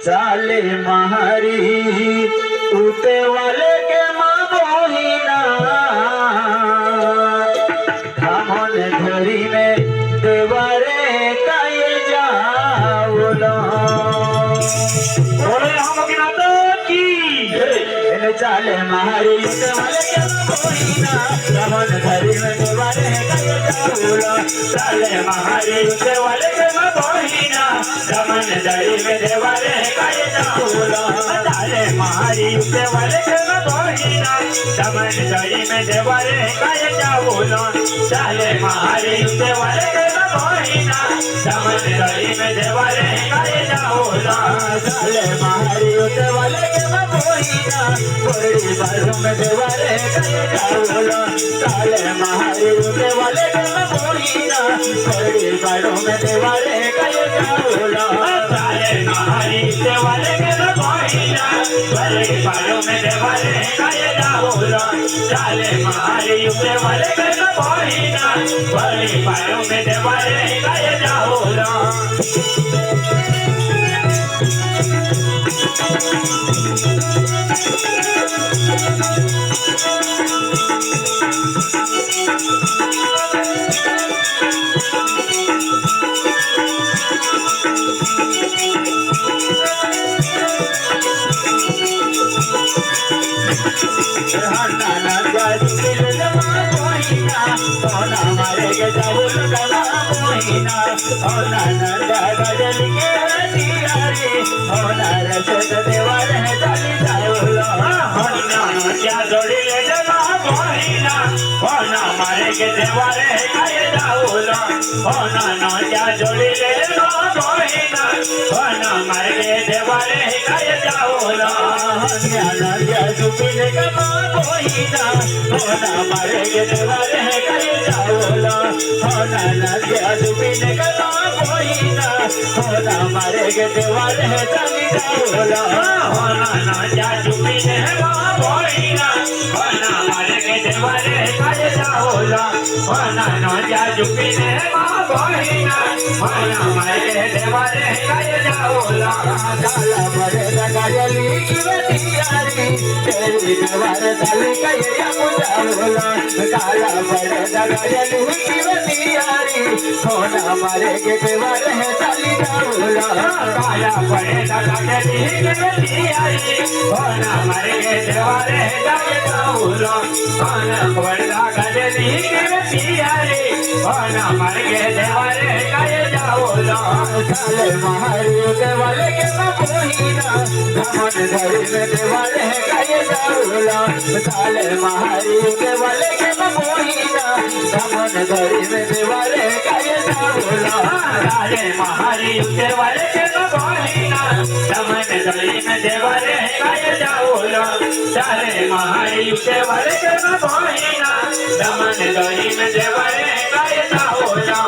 चाले महारी उते वाले के मोहिना धामन घरी में देवारे काये जाओला बोले हम की नाता की चाले महारी उते वाले के मोहिना धामन घरी में देवारे काये जाओला चाले महारी उते वाले के मोहिना धामन घरी में देवारे काये जाओला चाले महारी उते वाले के मोहिना धामन घरी में देवारे काये जाओला चाले महारी उते वाले के मोहिना धामन घरी में देवारे काये जाओला चाले महारी उते वाले के मोहिना बड़ी बालों में देवारे काये जाओला चाले महारी उते वाले के मोहिना बड़ी बालों में देवारे काये जाओला चाले महारी उते वाले के मोहिना बड़ी बालों में देवारे काये जाओला चाले महारी उते वाले के मोहिना बड़ी बालों में देवारे काये जाओला के देवारे काये जाओला होना नो क्या जोड़ी ले नो मोहिना होना मारे के देवारे काये जाओला होना क्या सुपिने का मोहिना होना मारे के देवारे काये जाओला होना ना क्या सुपिने का मोहिना होना मारे के देवारे चली जाओला होना ना क्या सुपिने मोहिना होना मारे के देवारे काये जाओला होना नो जा जुपी ने मोहिना होना मारे देवारे काये जाओला काला बड़े गजली की बतियारी तेरी देवारे चली काये जाओला काला बड़े गजली की बतियारी होना मारे के देवारे चली जाओला काला बड़े गजली की बतियारी होना मारे के देवारे चली जाओला होना बड़े गजली पियारे होना मर के देवारे काये जाओला चाले महारी के वाले के मोहिना धामन घरी में देवारे काये जाओला चाले महारी के वाले के मोहिना धामन घरी में देवारे काये जाओला चाले महारी के वाले के मोहिना धामन घरी में देवारे काये जाओला चाले महारी के वाले के मोहिना धामन घरी में देवारे काये जाओला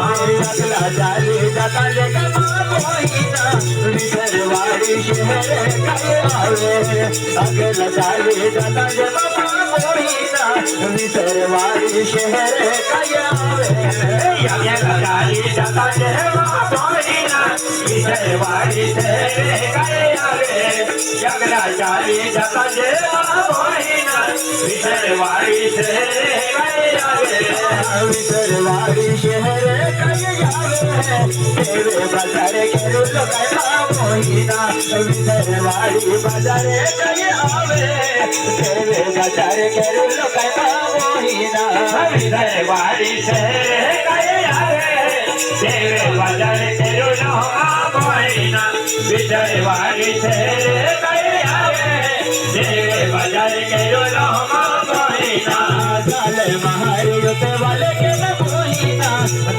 अगला जाली जाता लेके मोहिना विसरवाड़ी शहर काये आवे अगला जाली जाता लेके मोहिना विसरवाड़ी शहर काये आवे अगला जाली जाता लेके मोहिना विसरवाड़ी शहर काये आवे अगला जाली जाता लेके मोहिना विसरवाड़ी शहर काये आवे विसरवाड़ी शहर काये आवे तेरे बाजार के रुल का मोहिना विसरवाड़ी बाजार काये आवे तेरे बाजार के रुल का मोहिना विसरवाड़ी शहर काये आवे तेरे बाजार के रुल मोहिना विसरवाड़ी शहर काये आवे तेरे बाजार के रुल मोहिना चाले महारी उते वाले के मोहिना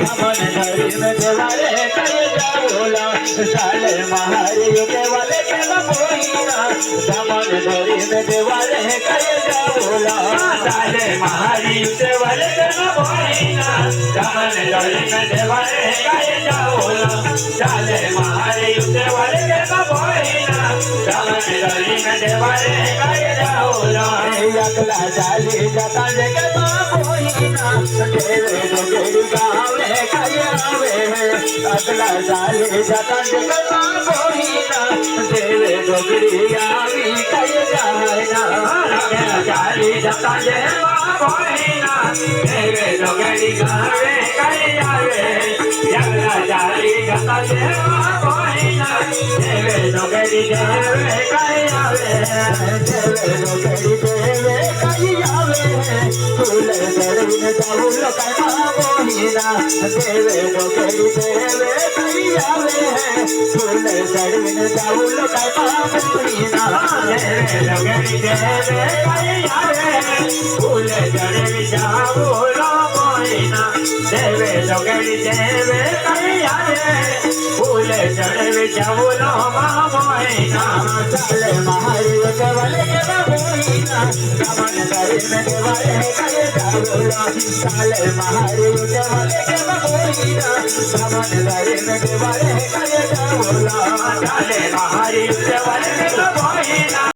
धामन घरी में देवारे काये जाओला ચાલે મારી દેવાલે કે બોઈના દમન ધરીને દેવાલે કઈ જાઓલા ચાલે મારી દેવાલે કે બોઈના દમન ધરીને દેવાલે કઈ જાઓલા ચાલે મારી દેવાલે કે બોઈના દમન ધરીને દેવાલે કઈ જાઓલા એકલા ચાલી જતા જે કે બોઈના દેવે ડોગરી ગાવે કઈ આવે અગલા ચાલી જતા જે કે બોઈના દેવે ડોગરી આવી કઈ જાય ચાલી જતા જે બોઈના દેવે ડોગરી ગાવે કઈ આવે અગલા ચાલી જતા જે બોઈના દેવે ડોગરી ગાવે કઈ આવે દેવે ડોગરી દેવે કઈ આવે ફૂલ ચડીને જાઉં લકામાં બોહીના દેવે ડોગરી દેવે કઈ આવે ફૂલ ચડીને જાઉં લકામાં બોહીના દેવે ડોગરી દેવે કઈ આવે ફૂલ ચડીને જાઉં બોહીના દેવે ડોગરી દેવે કઈ આવે ફૂલ ચડીને જાઉં બોહીના ચાલે મારી કેવલે કે બોહીના દમન કરીને દેવાલે કઈ જાઓલા ચાલે મારી દેવાલે કે બોહીના દમન કરીને દેવાલે કઈ જાઓલા ચાલે મારી દેવાલે કે બોહીના